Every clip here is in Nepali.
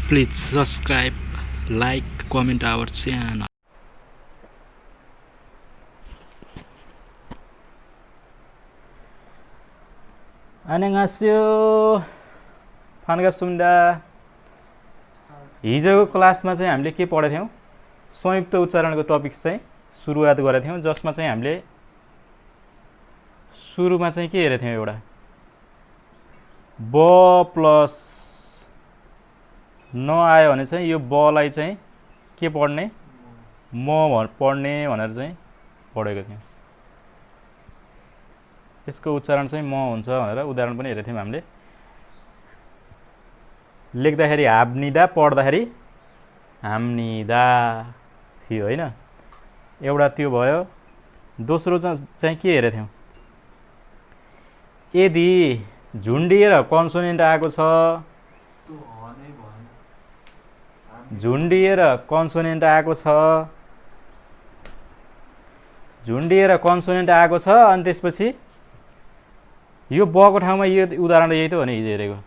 Please subscribe, like, comment our channel. 안녕하세요. 반갑습니다. हिजोको क्लासमा चाहिँ हामीले के पढेको थियौं संयुक्त उच्चारणको टपिक चाहिँ सुरुवात गरेका थियौं जसमा चाहिँ हामीले सुरुमा चाहिँ के हेरेको थियौं एउटा ब प्लस न आयो भने चाहिँ यो ब लाई चाहिँ के पढ्ने म पढ्ने भनेर चाहिँ पढेको थियौं यसको उच्चारण चाहिँ म हुन्छ भनेर उदाहरण पनि हेरेको थियौं हामीले लेख्दाखेरि हाम्निदा पढ्दाखेरि हाम्निदा थियो हैन एउटा त्यो भयो दोस्रो चाहिँ के हेरेको थियौं यदि झुन्डिएर कन्सोनेन्ट आएको छ झुन्डिएर कन्सोनेन्ट आएको छ अनि त्यसपछि यो ब को ठाउँमा यो उदाहरण यही त हो नि हिजो हेरेको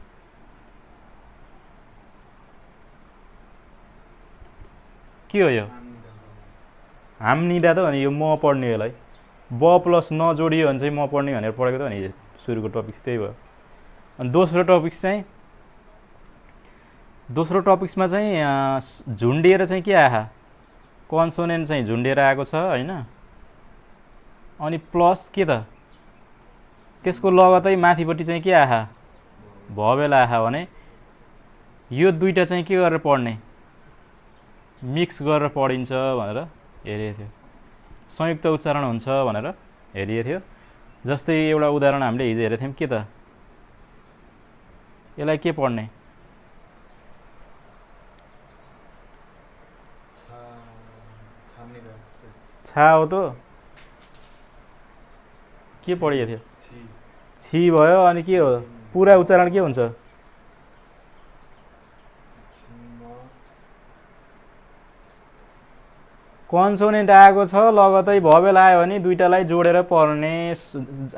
के हो यो हाम्निदा त हो नि यो म पढ्ने यसलाई ब प्लस न जोडियो भने चाहिँ म पढ्ने भनेर पढेको त हो नि हिजो सुरुको टपिक्स त्यही भयो अनि दोस्रो टपिक्समा चाहिँ झुन्डिएर चाहिँ के आहा कन्सोनेन्ट चाहिँ झुन्डिएर आएको छ हैन अनि प्लस के त त्यसको लगतै माथिपट्टि चाहिँ के आहा भवेल आहा भने यो दुईटा चाहिँ के गरेर पढ्ने मिक्स गरेर पढिन्छ भनेर हेरिएको थियो संयुक्त उच्चारण हुन्छ भनेर हेरिएको थियो जस्तै एउटा उदाहरण हामीले हिजो हेरेको थियौं के त यसलाई के पढ्ने छा हो त के पढिएको थियो छि भयो अनि के हो पुरा उच्चारण के हुन्छ कन्सोनेन्ट आएको छ लगतै भवेल आयो भने दुईटालाई जोडेर पढ्ने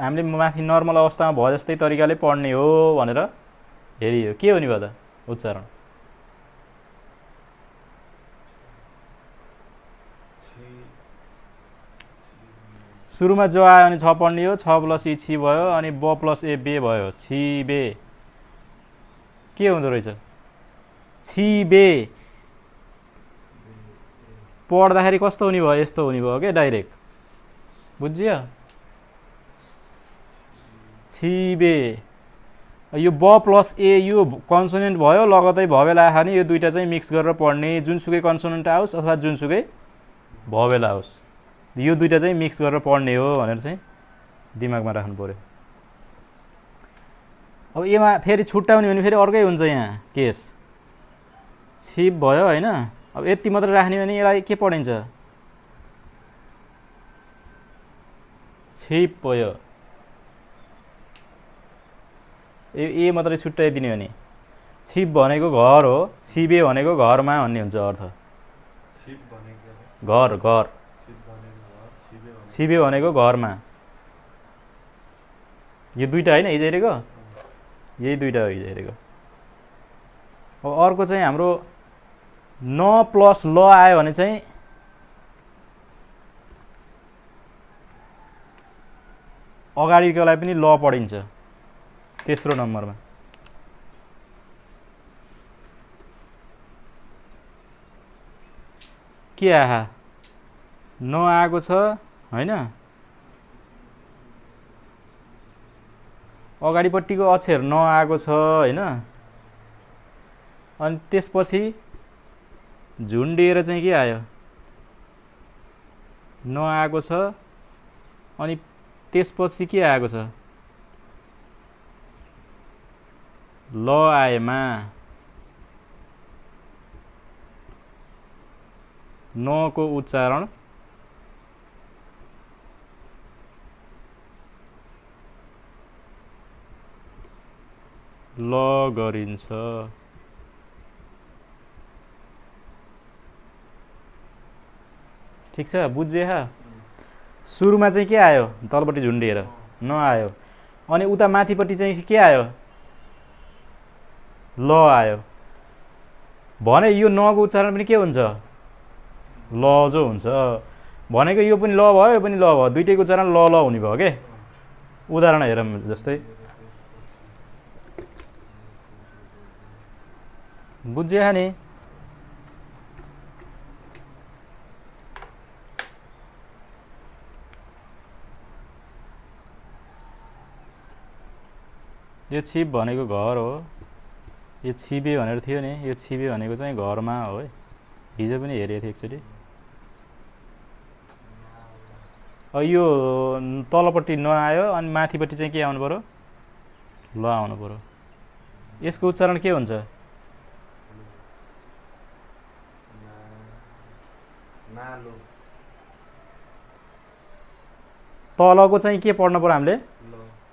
हामीले माथि नर्मल अवस्थामा भयो जस्तै तरिकाले पढ्ने हो भनेर हेरियो के हो नि भयो त उच्चारण सुरुमा जो आयो भने छ पढ्ने हो 6 प्लस ई छि भयो अनि ब प्लस ए बे भयो छि बे के हुँदो रहेछ छि बे पढ्दाखेरि कस्तो हुने भयो यस्तो हुने भयो के डाइरेक्ट बुझ्यो छि बे यो ब प्लस ए यो कन्सोनेन्ट भयो लगतै भवेल आयो भने यो दुईटा चाहिँ मिक्स गरेर पढ्ने जुनसुकै कन्सोनेन्ट आओस् अथवा जुनसुकै भवेल आओस् यो दुईटा चाहिँ मिक्स गरेर पढ्ने हो भनेर चाहिँ दिमागमा राख्नु पर्यो अब एमा फेरि छुट्टाउने भने फेरि अर्कै हुन्छ यहाँ केस छिप भयो हैन अब यति मात्र राख्ने भने यसलाई के पढिन्छ छिप भयो ए मात्रै छुट्टाइदिने भने छिप भनेको घर हो छिबे भनेको घरमा भन्ने हुन्छ अर्थ घर घर छिबे भनेको घरमा यो दुईटा हैन हिजो हेरेको यही दुईटा हो हिजो हेरेको अब अर्को चाहिँ हाम्रो न प्लस ल आयो भने चाहिँ अगाडिकोलाई पनि ल पढिन्छ तेस्रो नम्बरमा के आहा न आएको छ हैन अगाडिपट्टिको अक्षर न आएको छ हैन अनि त्यसपछि झुन्डिएर चाहिँ के आयो न आएको छ अनि त्यसपछि के आएको छ ल आएमा न को उच्चारण ल गरिन्छ ठीक छ बुझ्जे हा सुरुमा चाहिँ के आयो तलपट्टि झुन्डिएर न आयो अनि उता माथिपट्टि चाहिँ के आयो ल आयो भने यो नको उच्चारण पनि के हुन्छ ल जो हुन्छ भनेको यो पनि ल भयो यो पनि ल भयो दुईटैको उच्चारण ल ल हुने भयो के उदाहरण हेरौँ जस्तै बुझ्यो नि यो छिप भनेको घर हो यो छिबे भनेर थियो नि यो छिबे भनेको चाहिँ घरमा हो है हिजो पनि हेरेको थिएँ एकचोटि यो तलपट्टि नआयो अनि माथिपट्टि चाहिँ के आउनु पर्यो ल आउनु पर्यो यसको उच्चारण के हुन्छ तलको चाहिँ के पढ्नु पर्यो हामीले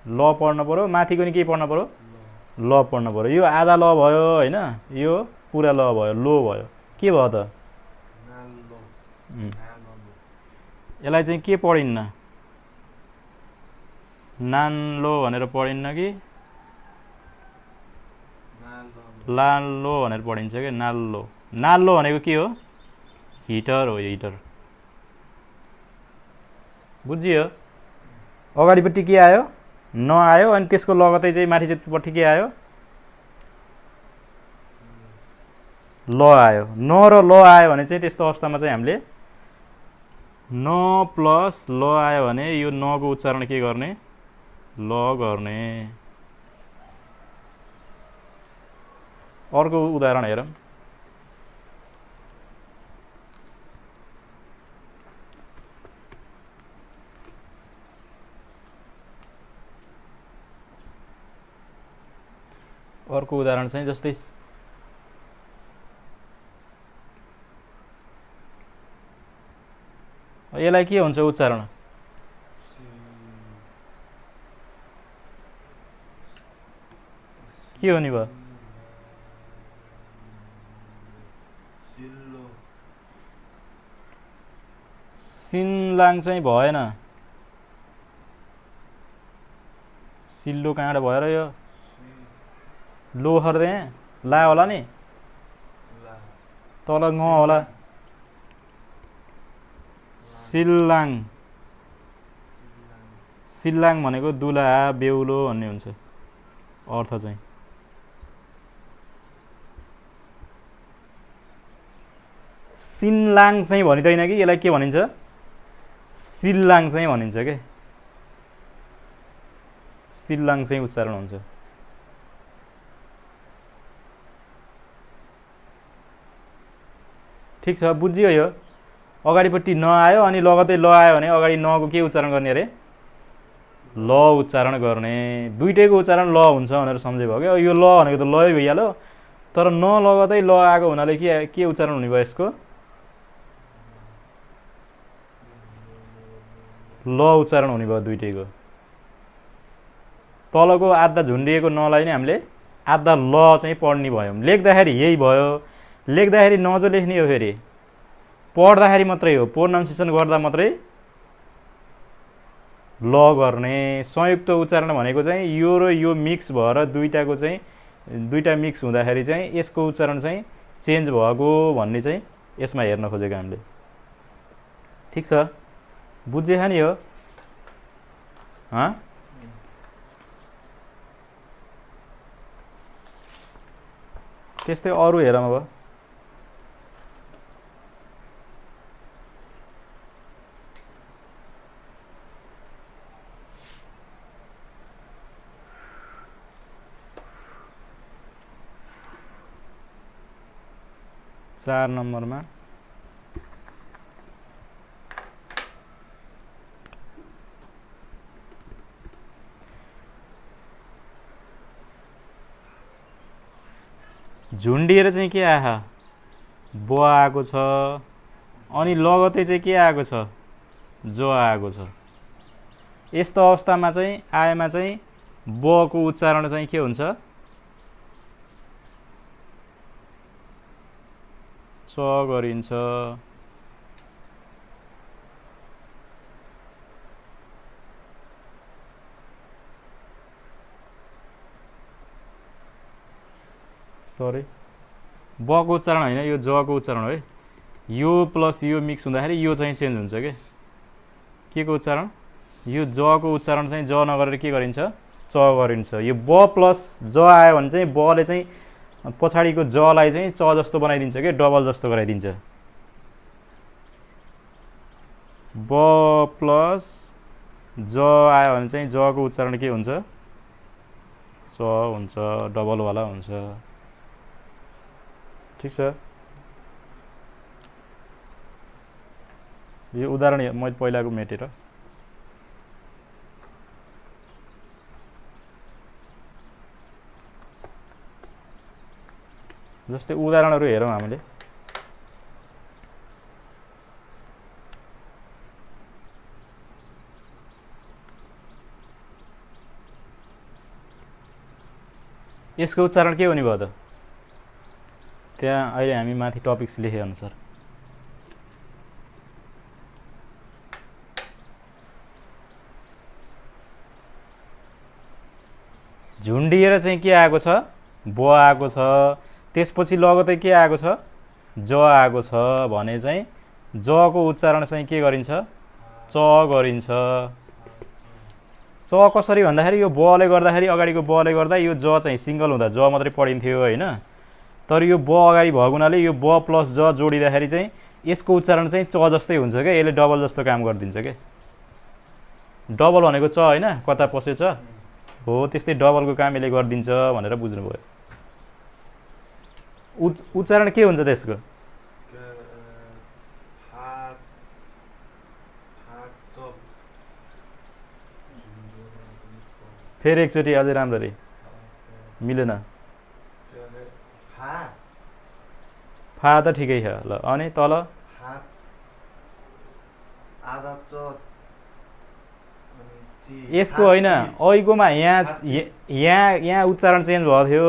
ल पढ्नु पर्यो माथिको नि के पढ्नु पर्यो ल पढ्नु पर्यो यो आधा ल भयो होइन यो पुरा ल भयो लो भयो के भयो त यसलाई चाहिँ के पढिन्न नान्लो भनेर पढिन्न कि लालो भनेर पढिन्छ कि नाल्लो नाल्लो भनेको के हो हिटर हो यो हिटर बुझियो अगाडिपट्टि के आयो नआयो अनि त्यसको लगतै चाहिँ माथिपट्टि के आयो ल आयो न र ल आयो भने चाहिँ त्यस्तो अवस्थामा चाहिँ हामीले न प्लस ल आयो भने यो नको उच्चारण के गर्ने ल गर्ने अर्को उदाहरण हेरौँ अर्को उदाहरण चाहिँ जस्तै यसलाई के हुन्छ उच्चारण के हो नि भयो सिनलाङ चाहिँ भएन सिल्लो कहाँबाट भएर यो लोहर दे ला होला नि तल ङ होला सिल्लाङ सिल्लाङ भनेको दुलाहा बेहुलो भन्ने हुन्छ अर्थ चाहिँ सिनलाङ चाहिँ भनिँदैन कि यसलाई के भनिन्छ सिल्लाङ चाहिँ भनिन्छ के सिल्लाङ चाहिँ उच्चारण हुन्छ ठीक छ बुझियो यो अगाडिपट्टि नआयो अनि लगतै ल आयो भने अगाडि नको के उच्चारण गर्ने अरे ल उच्चारण गर्ने दुईटैको उच्चारण ल हुन्छ भनेर सम्झे भयो क्या यो ल भनेको त लय भइहाल्यो तर न लगतै ल आएको हुनाले के उच्चारण हुने भयो यसको ल उच्चारण हुने भयो दुईटैको तलको आधा झुन्डिएको नलाई नै हामीले आधा ल चाहिँ पढ्ने भयौँ लेख्दाखेरि यही भयो लेख्दाखेरि नजो लेख्ने हो फेरि पढ्दाखेरि मात्रै हो प्रोनाउन्सिएसन गर्दा मात्रै ल गर्ने संयुक्त उच्चारण भनेको चाहिँ यो र यो मिक्स भएर दुईटा मिक्स हुँदाखेरि चाहिँ यसको उच्चारण चाहिँ चेन्ज भएको भन्ने चाहिँ यसमा हेर्न खोजेको हामीले ठीक छ बुझे नि हो त्यस्तै अरू हेरौँ अब 4 नम्बरमा झुन्डिएर चाहिँ के आहा ब आएको छ अनि लगतै चाहिँ के आएको छ जो आएको छ। यस्तो अवस्थामा चाहिँ आएमा चाहिँ ब को उच्चारण चाहिँ के हुन्छ च गरिन्छ। सरी बको उच्चारण होइन, यो जको उच्चारण हो है। यो प्लस यो मिक्स हुँदाखेरि यो चाहिँ चेन्ज हुन्छ के को उच्चारण? यो जको उच्चारण चाहिँ ज नगरेर के गरिन्छ? च गरिन्छ। यो ब प्लस ज आयो भने चाहिँ बले चाहिँ पछाडिको जलाई चाहिँ च जस्तो बनाइदिन्छ के, डबल जस्तो गराइदिन्छ। ब प्लस ज आयो भने चाहिँ जको उच्चारण के हुन्छ? च हुन्छ, डबलवाला हुन्छ। ठिक छ। यो उदाहरण मैले पहिलाको मेटेर जस्तै उदाहरणहरू हेरौँ हामीले। यसको उच्चारण के हुने भयो त? त्यहाँ अहिले हामी माथि टपिक्स लेखे अनुसार झुन्डिएर चाहिँ के आएको छ? ब आएको छ। त्यसपछि लगतै के आएको छ? ज आएको छ भने चाहिँ जको उच्चारण चाहिँ के गरिन्छ? च गरिन्छ। च कसरी भन्दाखेरि यो बले गर्दाखेरि, अगाडिको बले गर्दा यो ज चाहिँ सिङ्गल हुँदा ज मात्रै पढिन्थ्यो होइन। तर यो ब अगाडि भएको हुनाले यो ब प्लस ज जोडिँदाखेरि चाहिँ यसको उच्चारण चाहिँ च जस्तै हुन्छ क्या, यसले डबल जस्तो काम गरिदिन्छ क्या। डबल भनेको च होइन, कता पस्यो च हो, त्यस्तै डबलको काम यसले गरिदिन्छ भनेर बुझ्नुभयो। उच्चारण के हुन्छ त्यसको? फेरि एकचोटि अझै राम्ररी मिलेन। फा त ठिकै छ ल। अनि तल यसको होइन, अहिलेकोमा यहाँ उच्चारण चेन्ज भएको थियो।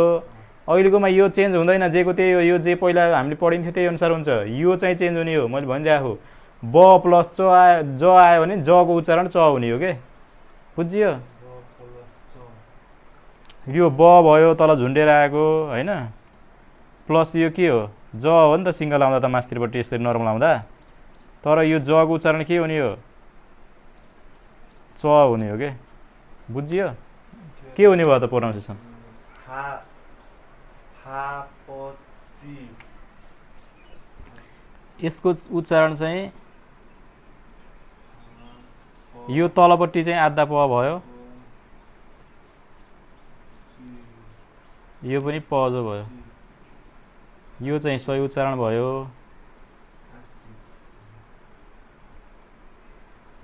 अहिलेकोमा यो चेन्ज हुँदैन, जेको त्यही हो। यो जे पहिला हामीले पढिन्थ्यो त्यही अनुसार हुन्छ। यो चाहिँ चेन्ज हुने हो। मैले भनिरहेको ब प्लस च आयो, ज आयो भने जको उच्चारण च हुने हो के, बुझियो? यो ब भयो तल झुन्डेर आएको होइन, प्लस यो के हो? ज हो नि त, सिङ्गल आउँदा त मास्तिरपट्टि यस्तै नर्मल आउँदा। तर यो जको उच्चारण के हुने हो? च हुने हो के, बुझियो? के हुने भयो त प्रोनाउन्सिएसन? यसको उच्चारण चाहिँ यो तलपट्टि चाहिँ आधा प भयो, यो पनि प जो भयो। यो चाहिँ सही उच्चारण भयो।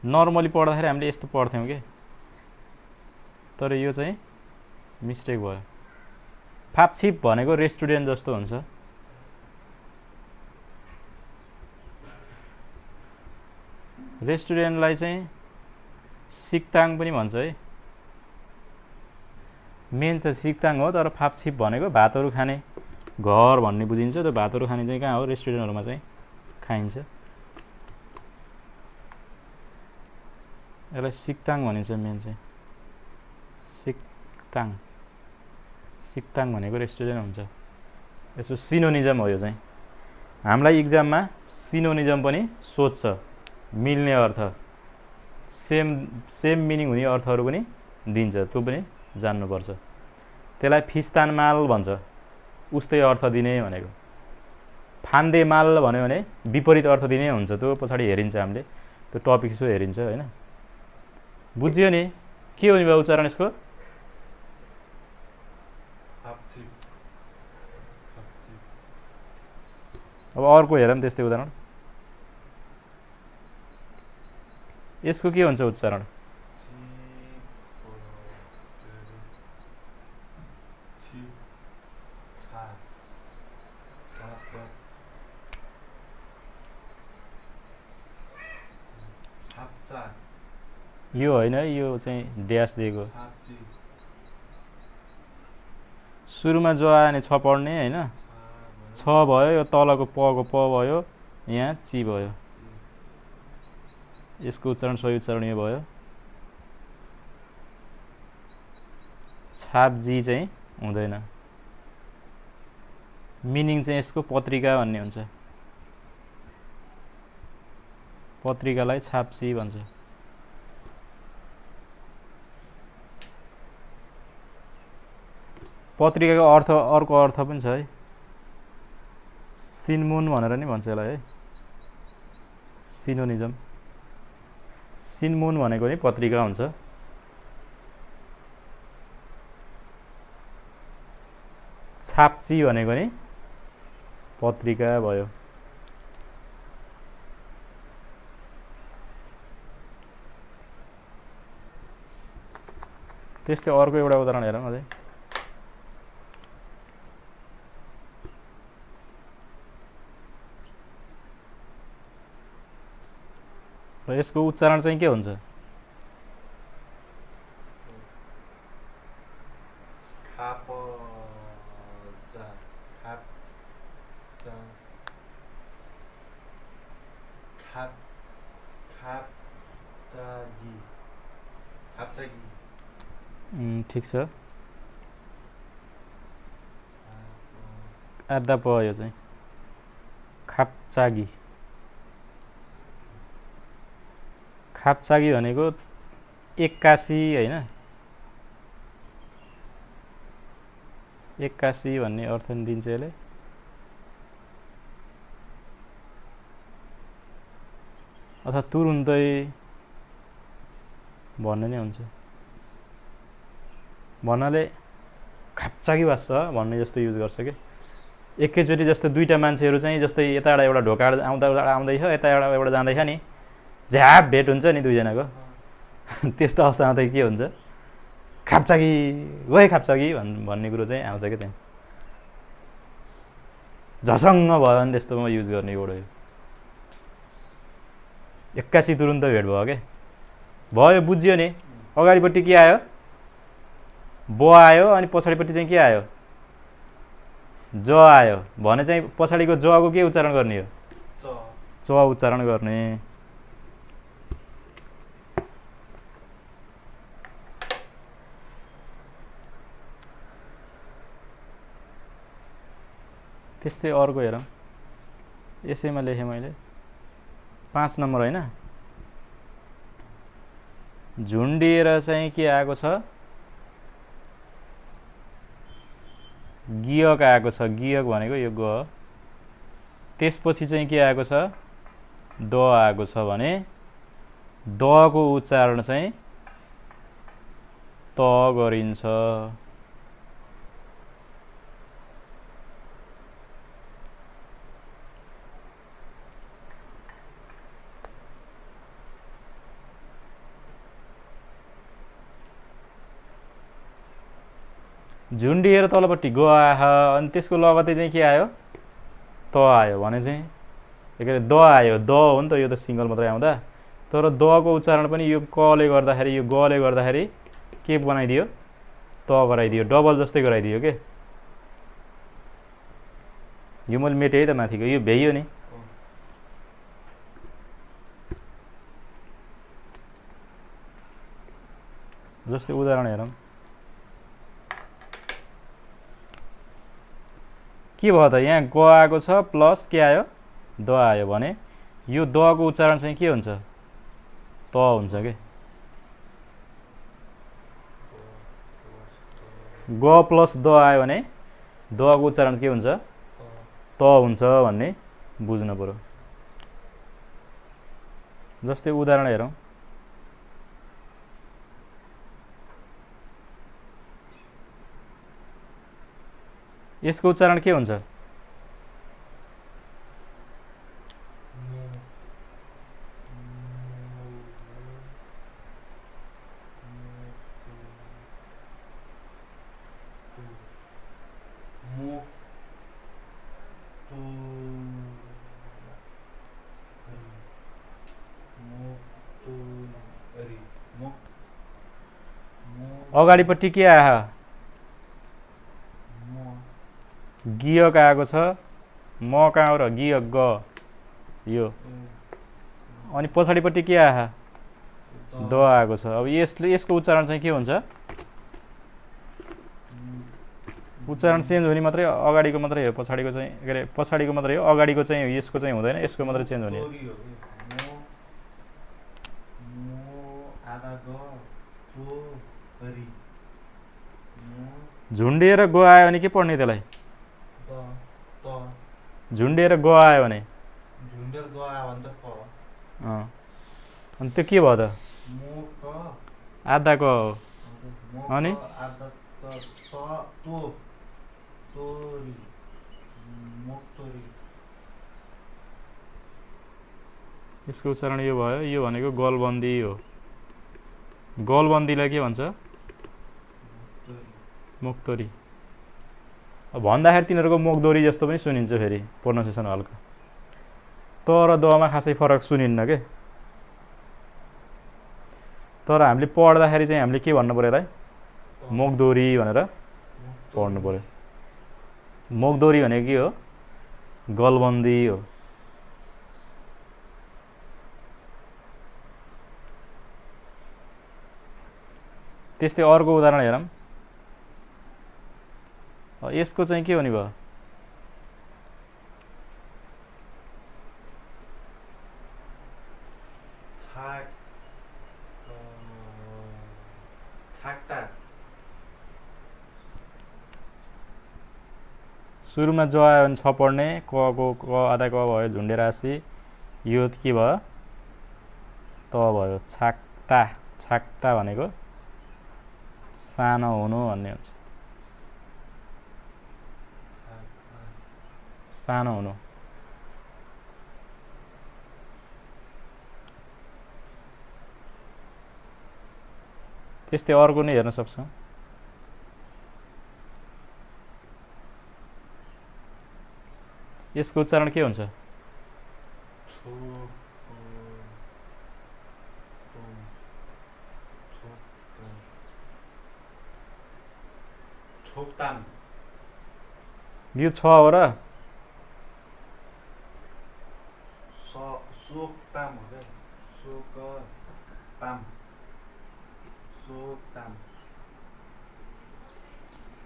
नर्मली पढ्दाखेरि हामीले यस्तो पढ्थ्यौँ कि, तर यो चाहिँ मिस्टेक भयो। फापछिप भनेको रेस्टुरेन्ट जस्तो हुन्छ। रेस्टुरेन्टलाई चाहिँ सिक्ताङ पनि भन्छ है। मेन चाहिँ सिक्ताङ हो, तर फापछिप भनेको भातहरू खाने घर भन्ने बुझिन्छ। त्यो भातहरू खाने चाहिँ कहाँ हो? रेस्टुरेन्टहरूमा चाहिँ खाइन्छ। यसलाई सिक्ताङ भनिन्छ। मेन चाहिँ सिक्ताङ भनेको रेस्टुरेन्ट हुन्छ। यसो सिनोनिजम हो। यो चाहिँ हामीलाई इक्जाममा सिनोनिजम पनि सोध्छ, मिल्ने अर्थ, सेम मिनिङ हुने अर्थहरू पनि दिन्छ, त्यो पनि जान्नुपर्छ। त्यसलाई फिस्तान माल भन्छ, उस्तै अर्थ दिने भनेको। फान्दे माल भन्यो भने विपरीत अर्थ दिने हुन्छ। त्यो पछाडि हेरिन्छ, हामीले त्यो टपिक यसो हेरिन्छ होइन। बुझ्यो नि के हुने भयो उच्चारण यसको? अब अर्को हेरौँ त्यस्तै उदाहरण। यसको के हुन्छ उच्चारण? यो होइन, यो चाहिँ ड्यास दिएको। सुरुमा जो आयो भने छ पढ्ने होइन, छ भयो। यो तलको पको प भयो, यहाँ ची भयो। यसको उच्चारण सही उच्चारण यो भयो। छाप जी चाहिँ हुँदैन। मिनिङ चाहिँ यसको पत्रिका भन्ने हुन्छ। पत्रिकालाई छाप्सी भन्छ। पत्रिकाको अर्थ अर्को अर्थ पनि छ है, सिनमुन भनेर नि भन्छ यसलाई है, सिनोनिजम। सिनमुन भनेको नि पत्रिका हुन्छ। छाप्ची भनेको नि पत्रिका भयो। त्यस्तै अर्को एउटा उदाहरण हेरौँ अझै। र यसको उच्चारण चाहिँ के हुन्छ? ठिक छ, आधा प यो चाहिँ खाप्चागी। खाप्चागी भनेको 81 होइन, 81 भन्ने अर्थ नि दिन्छ यसले। अथवा तुरुन्तै भन्ने नै हुन्छ। भन्नाले खाप्चागी भाष्छ भन्ने जस्तो युज गर्छ कि एकैचोटि जस्तो दुईटा मान्छेहरू चाहिँ जस्तै यताबाट एउटा ढोका आउँदैछ, यता एउटा जाँदैछ नि, झ्याप भेट हुन्छ नि दुईजनाको, त्यस्तो अवस्थामा त के हुन्छ? खाप्चागी गए खाप्चागी भन्ने कुरो चाहिँ आउँछ क्या त्यहाँ। झसङ्ग भयो भने त्यस्तोमा युज गर्ने वर्ड हो। 81 तुरुन्त भेट भयो क्या, भयो बुझ्यो नि। अगाडिपट्टि के आयो? ब आयो, अनि पछाडिपट्टि चाहिँ के आयो? ज आयो भने चाहिँ पछाडिको जको के उच्चारण गर्ने हो? च उच्चारण गर्ने। त्यस्तै अर्को हेरौँ, यसैमा लेखेँ मैले 5 नम्बर होइन। झुन्डिएर चाहिँ के आएको छ? गियक आएको छ। गियक भनेको यो ग। त्यसपछि चाहिँ के आएको छ? द आएको छ भने दको उच्चारण चाहिँ त गरिन्छ। झुन्डिएर तलपट्टि ग आयो, अनि त्यसको लगतै चाहिँ के आयो? त आयो भने चाहिँ द आयो। द हो नि त, यो त सिङ्गल मात्रै आउँदा। तर दको उच्चारण पनि यो कले गर्दाखेरि, यो गले गर्दाखेरि के बनाइदियो? त गराइदियो, डबल जस्तै गराइदियो के। यो मैले मेटेँ है त माथिको, यो भ्याइयो नि। जस्तै उदाहरण हेरौँ। के भयो त? यहाँ ग आएको छ प्लस के आयो? द आयो भने यो दको उच्चारण चाहिँ के हुन्छ? त हुन्छ के। ग प्लस द आयो भने दको उच्चारण के हुन्छ? त हुन्छ भन्ने बुझ्नु पर्यो। जस्तै उदाहरण हेरौँ। यसको उच्चारण के हुन्छ? अगाडिपट्टि के आयो? गियक आएको छ। म कहाँ हो र? गियक ग यो। अनि पछाडिपट्टि के आयो? द आएको छ। अब यसको उच्चारण चाहिँ के हुन्छ? उच्चारण चेन्ज हुने मात्रै अगाडिको मात्रै हो, पछाडिको चाहिँ के अरे पछाडिको मात्रै हो, अगाडिको चाहिँ यसको चाहिँ हुँदैन, यसको मात्रै चेन्ज हुने हो। तोरी हो कि मो आधा ग तो री मो झुन्डिएर ग आयो भने के पढ्ने त्यसलाई? त त झुन्डिएर ग आयो भने झुन्डेर ग आयो भने त क अँ, अनि त्यो के भयो त? मो क आधा क हो। मो अनि? क आधा त तो तोरी मो तोरी यसको उच्चारण यो भयो, यो भनेको गलबन्दी हो। गलबन्दीलाई के भन्छ? तोरी मुक्तोरी। अब भन्दाखेरि तिनीहरूको मुखदोरी जस्तो पनि सुनिन्छ फेरि प्रोनाउन्सिएसन हल्का, तर दमा खासै फरक सुनिन्न के। तर हामीले पढ्दाखेरि चाहिँ हामीले के भन्नु पऱ्यो यसलाई? मुखदोरी भनेर पढ्नु पऱ्यो। मुखदोरी भनेको के हो? गलबन्दी हो। त्यस्तै अर्को उदाहरण हेरौँ। यसको चाहिँ के हुने भयो? छाक छाक्टा सुरुमा ज आयो भने छ पढ्ने, क को क आधा क भयो, झुन्डेर आसी, यो के भयो? त भयो। छाक्ता। छाक्ता भनेको सानो हुनु भन्ने हुन्छ, सानो हुनु। त्यस्तै अर्को नै हेर्न सक्छौँ। यसको उच्चारण के हुन्छ? छो छोक्ताम यो छ हो र? सोक्ताम हो क्या सोकताम सोक्ताम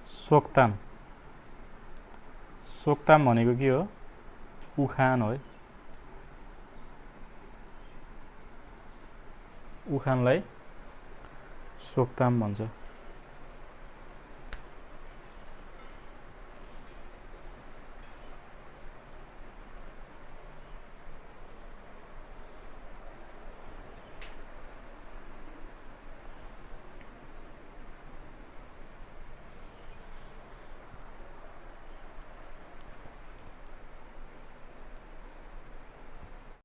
सोक्ताम। सोक्ताम भनेको के हो? उखान हो है। उखानलाई सोक्ताम भन्छ।